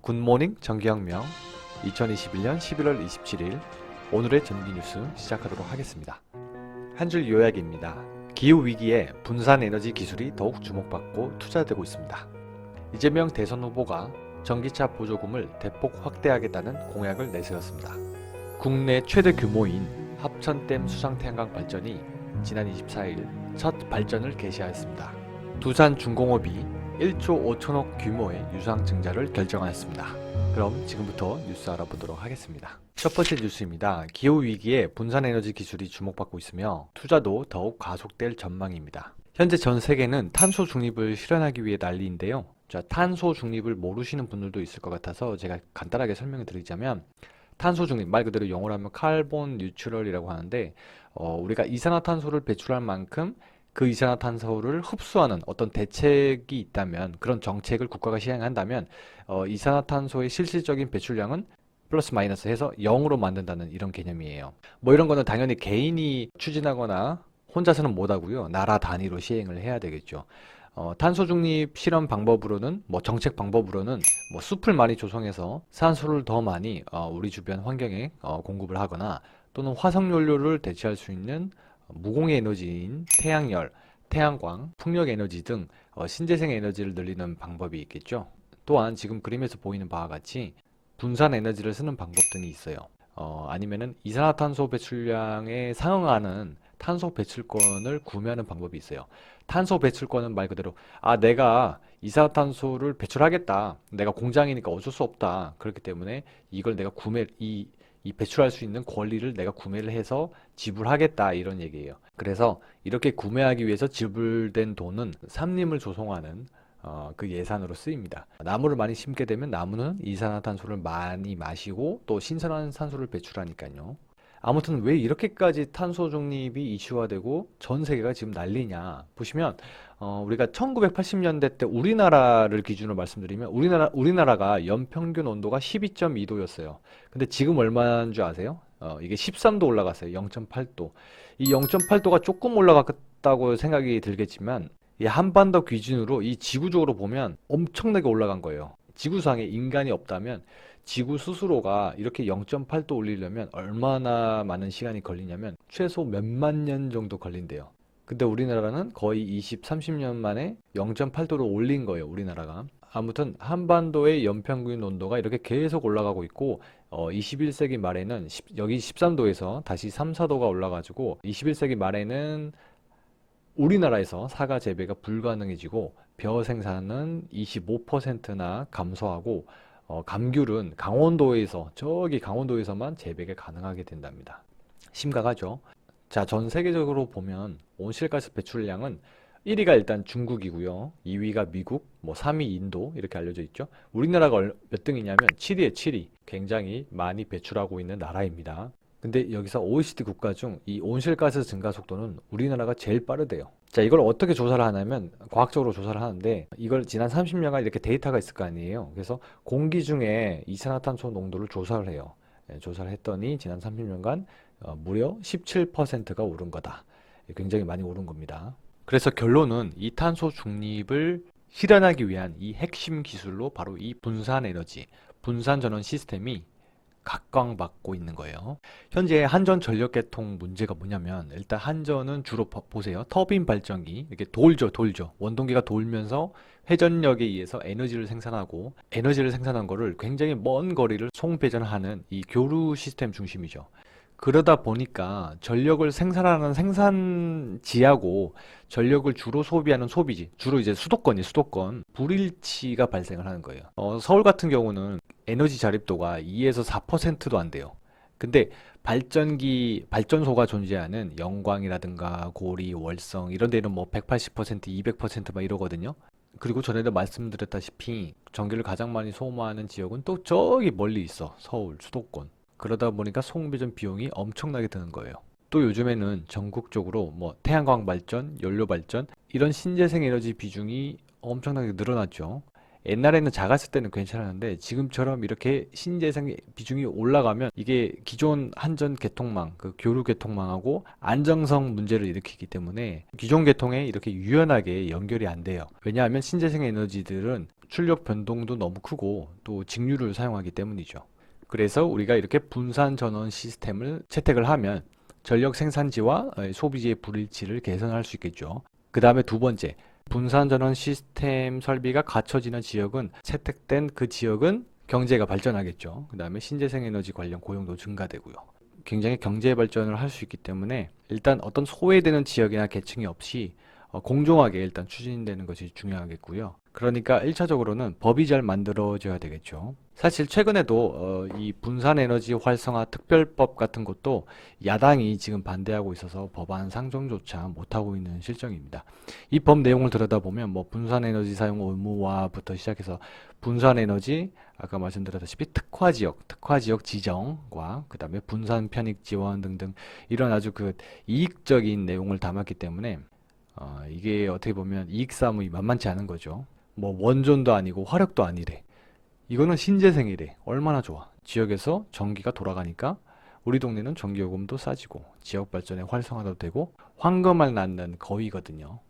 굿모닝 전기혁명 2021년 11월 27일 오늘의 전기뉴스 시작하도록 하겠습니다. 한 줄 요약입니다. 기후위기에 분산에너지 기술이 더욱 주목받고 투자되고 있습니다. 이재명 대선 후보가 전기차 보조금을 대폭 확대하겠다는 공약을 내세웠습니다. 국내 최대 규모인 합천댐 수상태양광 발전이 지난 24일 첫 발전을 개시하였습니다. 두산중공업이 1조 5천억 규모의 유상 증자를 결정하였습니다. 그럼 지금부터 뉴스 알아보도록 하겠습니다. 첫 번째 뉴스입니다. 기후위기에 분산에너지 기술이 주목받고 있으며 투자도 더욱 가속될 전망입니다. 현재 전 세계는 탄소 중립을 실현하기 위해 난리인데요. 자, 탄소 중립을 모르시는 분들도 있을 것 같아서 제가 간단하게 설명을 드리자면 탄소 중립, 말 그대로 영어로 하면 카본 뉴트럴이라고 하는데 우리가 이산화탄소를 배출할 만큼 그 이산화탄소를 흡수하는 어떤 대책이 있다면, 그런 정책을 국가가 시행한다면 이산화탄소의 실질적인 배출량은 플러스 마이너스 해서 0으로 만든다는 이런 개념이에요. 뭐 이런 거는 당연히 개인이 추진하거나 혼자서는 못하고요. 나라 단위로 시행을 해야 되겠죠. 탄소 중립 실현 방법으로는, 정책 방법으로는 숲을 많이 조성해서 산소를 더 많이 우리 주변 환경에 공급을 하거나, 또는 화석연료를 대체할 수 있는 무공해 에너지인 태양열, 태양광, 풍력에너지 등 신재생 에너지를 늘리는 방법이 있겠죠. 또한 지금 그림에서 보이는 바와 같이 분산 에너지를 쓰는 방법 등이 있어요. 아니면은 이산화탄소 배출량에 상응하는 탄소 배출권을 구매하는 방법이 있어요. 탄소 배출권은 말 그대로 내가 이산화탄소를 배출하겠다, 내가 공장이니까 어쩔 수 없다, 그렇기 때문에 이걸 내가 이 배출할 수 있는 권리를 내가 구매를 해서 지불하겠다, 이런 얘기예요. 그래서 이렇게 구매하기 위해서 지불된 돈은 산림을 조성하는 그 예산으로 쓰입니다. 나무를 많이 심게 되면 나무는 이산화탄소를 많이 마시고 또 신선한 산소를 배출하니까요. 아무튼 왜 이렇게까지 탄소 중립이 이슈화되고 전 세계가 지금 난리냐 보시면, 우리가 1980년대 때 우리나라를 기준으로 말씀드리면 우리나라가 연평균 온도가 12.2도였어요. 근데 지금 얼마인 줄 아세요? 이게 13도 올라갔어요. 0.8도. 이 0.8도가 조금 올라갔다고 생각이 들겠지만, 이 한반도 기준으로 이 지구적으로 보면 엄청나게 올라간 거예요. 지구상에 인간이 없다면 지구 스스로가 이렇게 0.8도 올리려면 얼마나 많은 시간이 걸리냐면 최소 몇만 년 정도 걸린대요. 근데 우리나라는 거의 20, 30년 만에 0.8도로 올린 거예요, 우리나라가. 아무튼 한반도의 연평균 온도가 이렇게 계속 올라가고 있고, 21세기 말에는 여기 13도에서 다시 3, 4도가 올라가지고 21세기 말에는 우리나라에서 사과 재배가 불가능해지고 벼 생산은 25%나 감소하고, 감귤은 저기 강원도에서만 재배가 가능하게 된답니다. 심각하죠. 자, 전 세계적으로 보면 온실가스 배출량은 1위가 일단 중국이고요. 2위가 미국, 3위 인도, 이렇게 알려져 있죠. 우리나라가 몇 등이냐면 7위에 7위. 굉장히 많이 배출하고 있는 나라입니다. 근데 여기서 OECD 국가 중 이 온실가스 증가 속도는 우리나라가 제일 빠르대요. 자, 이걸 어떻게 조사를 하냐면 과학적으로 조사를 하는데, 이걸 지난 30년간 이렇게 데이터가 있을 거 아니에요. 그래서 공기 중에 이산화탄소 농도를 조사를 해요. 조사를 했더니 지난 30년간 무려 17%가 오른 거다. 굉장히 많이 오른 겁니다. 그래서 결론은 이 탄소 중립을 실현하기 위한 이 핵심 기술로 바로 이 분산 에너지, 분산 전원 시스템이 각광받고 있는 거예요. 현재 한전 전력 개통 문제가 뭐냐면, 일단 한전은 주로 보세요. 터빈 발전기, 이렇게 돌죠. 원동기가 돌면서 회전력에 의해서 에너지를 생산하고, 에너지를 생산한 거를 굉장히 먼 거리를 송배전하는 이 교류 시스템 중심이죠. 그러다 보니까 전력을 생산하는 생산지하고 전력을 주로 소비하는 소비지, 주로 이제 수도권 불일치가 발생을 하는 거예요. 서울 같은 경우는 에너지 자립도가 2에서 4%도 안 돼요. 근데 발전소가 존재하는 영광이라든가 고리, 월성 이런 데는 180%, 200%막 이러거든요. 그리고 전에도 말씀드렸다시피 전기를 가장 많이 소모하는 지역은 또 저기 멀리 있어. 서울, 수도권. 그러다 보니까 송배전 비용이 엄청나게 드는 거예요. 또 요즘에는 전국적으로 태양광 발전, 연료 발전 이런 신재생 에너지 비중이 엄청나게 늘어났죠. 옛날에는 작았을 때는 괜찮았는데 지금처럼 이렇게 신재생 비중이 올라가면 이게 기존 한전 개통망, 그 교류 개통망하고 안정성 문제를 일으키기 때문에 기존 개통에 이렇게 유연하게 연결이 안 돼요. 왜냐하면 신재생 에너지들은 출력 변동도 너무 크고 또 직류를 사용하기 때문이죠. 그래서 우리가 이렇게 분산 전원 시스템을 채택을 하면 전력 생산지와 소비지의 불일치를 개선할 수 있겠죠. 그 다음에 두 번째, 분산 전원 시스템 설비가 갖춰지는 지역은 채택된 그 지역은 경제가 발전하겠죠. 그 다음에 신재생 에너지 관련 고용도 증가되고요. 굉장히 경제 발전을 할 수 있기 때문에 일단 어떤 소외되는 지역이나 계층이 없이 공정하게 일단 추진되는 것이 중요하겠고요. 그러니까 1차적으로는 법이 잘 만들어져야 되겠죠. 사실 최근에도 이 분산에너지 활성화 특별법 같은 것도 야당이 지금 반대하고 있어서 법안 상정조차 못하고 있는 실정입니다. 이 법 내용을 들여다보면 뭐 분산에너지 사용 의무화부터 시작해서 분산에너지, 아까 말씀드렸다시피 특화지역 지정과 그 다음에 분산 편익 지원 등등 이런 아주 그 이익적인 내용을 담았기 때문에 이게 어떻게 보면 이익 싸움이 만만치 않은 거죠. 뭐 원전도 아니고 화력도 아니래. 이거는 신재생이래. 얼마나 좋아. 지역에서 전기가 돌아가니까 우리 동네는 전기요금도 싸지고 지역 발전에 활성화도 되고 황금알 낳는 거위거든요.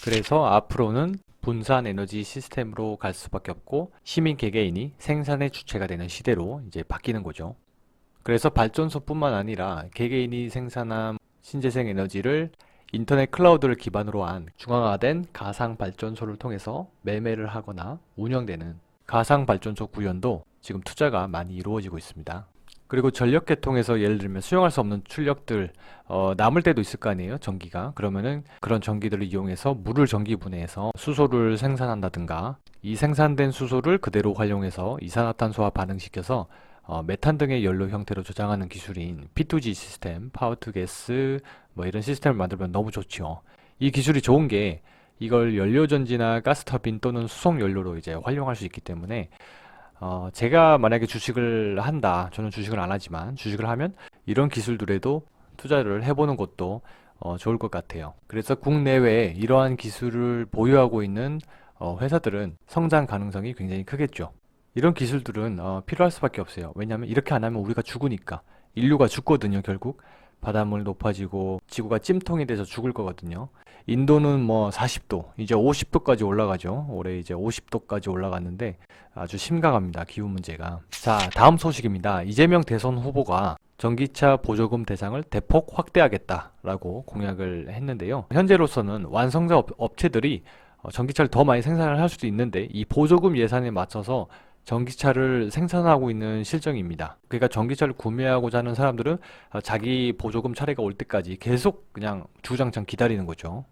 그래서 앞으로는 분산 에너지 시스템으로 갈 수밖에 없고 시민 개개인이 생산의 주체가 되는 시대로 이제 바뀌는 거죠. 그래서 발전소뿐만 아니라 개개인이 생산한 신재생 에너지를 인터넷 클라우드를 기반으로 한 중앙화된 가상 발전소를 통해서 매매를 하거나 운영되는 가상 발전소 구현도 지금 투자가 많이 이루어지고 있습니다. 그리고 전력 계통에서 예를 들면 수용할 수 없는 출력들 남을 때도 있을 거 아니에요, 전기가. 그러면은 그런 전기들을 이용해서 물을 전기 분해해서 수소를 생산한다든가 이 생산된 수소를 그대로 활용해서 이산화탄소와 반응시켜서 메탄 등의 연료 형태로 저장하는 기술인 P2G 시스템, 파워2가스 뭐 이런 시스템을 만들면 너무 좋죠. 이 기술이 좋은 게 이걸 연료전지나 가스터빈 또는 수송 연료로 이제 활용할 수 있기 때문에 제가 만약에 주식을 한다. 저는 주식을 안 하지만 주식을 하면 이런 기술들에도 투자를 해보는 것도 좋을 것 같아요. 그래서 국내외에 이러한 기술을 보유하고 있는 회사들은 성장 가능성이 굉장히 크겠죠. 이런 기술들은 필요할 수밖에 없어요. 왜냐하면 이렇게 안 하면 우리가 죽으니까. 인류가 죽거든요, 결국. 바닷물 높아지고 지구가 찜통이 돼서 죽을 거거든요. 인도는 뭐 40도, 이제 50도까지 올라가죠. 올해 이제 50도까지 올라갔는데 아주 심각합니다, 기후 문제가. 자, 다음 소식입니다. 이재명 대선 후보가 전기차 보조금 대상을 대폭 확대하겠다라고 공약을 했는데요. 현재로서는 완성자 업체들이 전기차를 더 많이 생산을 할 수도 있는데 이 보조금 예산에 맞춰서 전기차를 생산하고 있는 실정입니다. 그러니까 전기차를 구매하고자 하는 사람들은 자기 보조금 차례가 올 때까지 계속 그냥 주구장창 기다리는 거죠.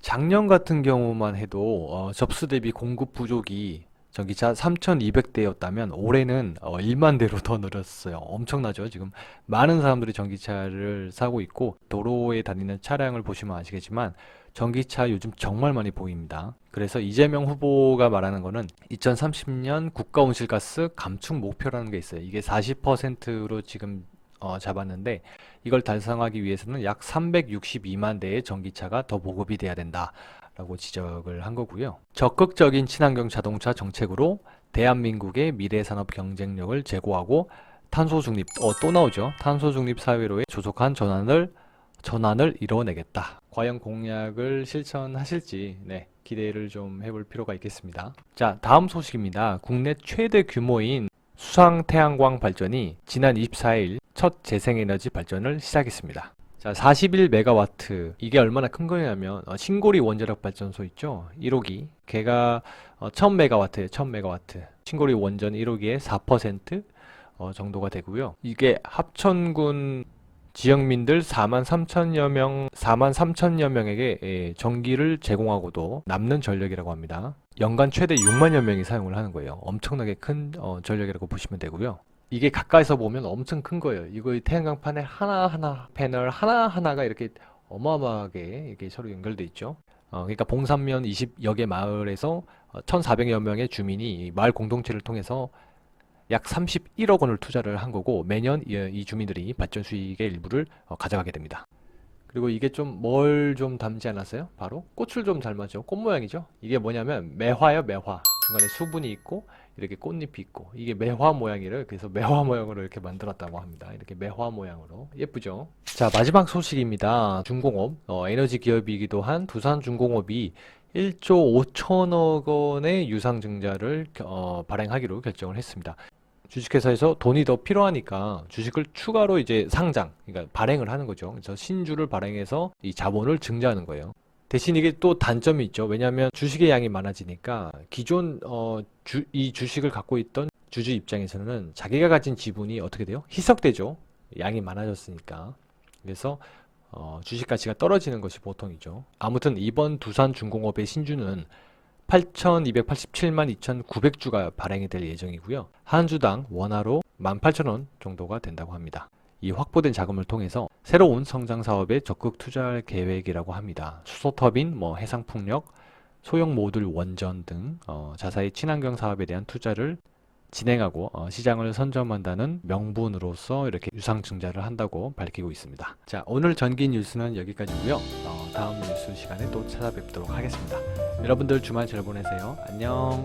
작년 같은 경우만 해도 접수 대비 공급 부족이 전기차 3,200대였다면 올해는 1만 대로 더 늘었어요. 엄청나죠? 지금 많은 사람들이 전기차를 사고 있고 도로에 다니는 차량을 보시면 아시겠지만 전기차 요즘 정말 많이 보입니다. 그래서 이재명 후보가 말하는 거는 2030년 국가 온실가스 감축 목표라는 게 있어요. 이게 40%로 지금 잡았는데 이걸 달성하기 위해서는 약 362만 대의 전기차가 더 보급이 돼야 된다 라고 지적을 한 거고요. 적극적인 친환경 자동차 정책으로 대한민국의 미래 산업 경쟁력을 제고하고 탄소 중립, 또 나오죠. 탄소 중립 사회로의 조속한 전환을 이뤄내겠다. 과연 공약을 실천하실지 기대를 좀 해볼 필요가 있겠습니다. 자, 다음 소식입니다. 국내 최대 규모인 수상 태양광 발전이 지난 24일 첫 재생에너지 발전을 시작했습니다. 자, 41메가와트. 이게 얼마나 큰 거냐면 신고리 원자력 발전소 있죠? 1호기. 걔가 1000메가와트예요. 1000메가와트. 신고리 원전 1호기의 4% 정도가 되고요. 이게 합천군 지역민들 43,000여 명에게 전기를 제공하고도 남는 전력이라고 합니다. 연간 최대 6만여 명이 사용을 하는 거예요. 엄청나게 큰 전력이라고 보시면 되고요. 이게 가까이서 보면 엄청 큰 거예요. 이거 태양광 파넬 하나하나, 패널 하나하나가 이렇게 어마어마하게 이렇게 서로 연결돼 있죠. 그러니까 봉산면 20여 개 마을에서 1,400여 명의 주민이 마을 공동체를 통해서 약 31억 원을 투자를 한 거고 매년 이 주민들이 발전 수익의 일부를 가져가게 됩니다. 그리고 이게 좀 뭘 좀 닮지 않았어요? 바로 꽃을 좀 닮았죠. 꽃 모양이죠. 이게 뭐냐면 매화예요, 매화. 중간에 수분이 있고 이렇게 꽃잎이 있고 이게 매화 모양이를 그래서 매화 모양으로 이렇게 만들었다고 합니다. 이렇게 매화 모양으로 예쁘죠. 자, 마지막 소식입니다. 중공업 에너지 기업이기도 한 두산중공업이 1조 5천억 원의 유상증자를 발행하기로 결정을 했습니다. 주식회사에서 돈이 더 필요하니까 주식을 추가로 이제 상장, 그러니까 발행을 하는 거죠. 그래서 신주를 발행해서 이 자본을 증자하는 거예요. 대신 이게 또 단점이 있죠. 왜냐하면 주식의 양이 많아지니까 기존 이 주식을 갖고 있던 주주 입장에서는 자기가 가진 지분이 어떻게 돼요? 희석되죠. 양이 많아졌으니까. 그래서 주식 가치가 떨어지는 것이 보통이죠. 아무튼 이번 두산중공업의 신주는 8,287만 2,900주가 발행이 될 예정이고요. 한 주당 원화로 18,000원 정도가 된다고 합니다. 이 확보된 자금을 통해서 새로운 성장 사업에 적극 투자할 계획이라고 합니다. 수소터빈, 해상풍력, 소형 모듈 원전 등 자사의 친환경 사업에 대한 투자를 진행하고 시장을 선점한다는 명분으로서 이렇게 유상증자를 한다고 밝히고 있습니다. 자, 오늘 전기 뉴스는 여기까지고요. 다음 뉴스 시간에 또 찾아뵙도록 하겠습니다. 여러분들 주말 잘 보내세요. 안녕.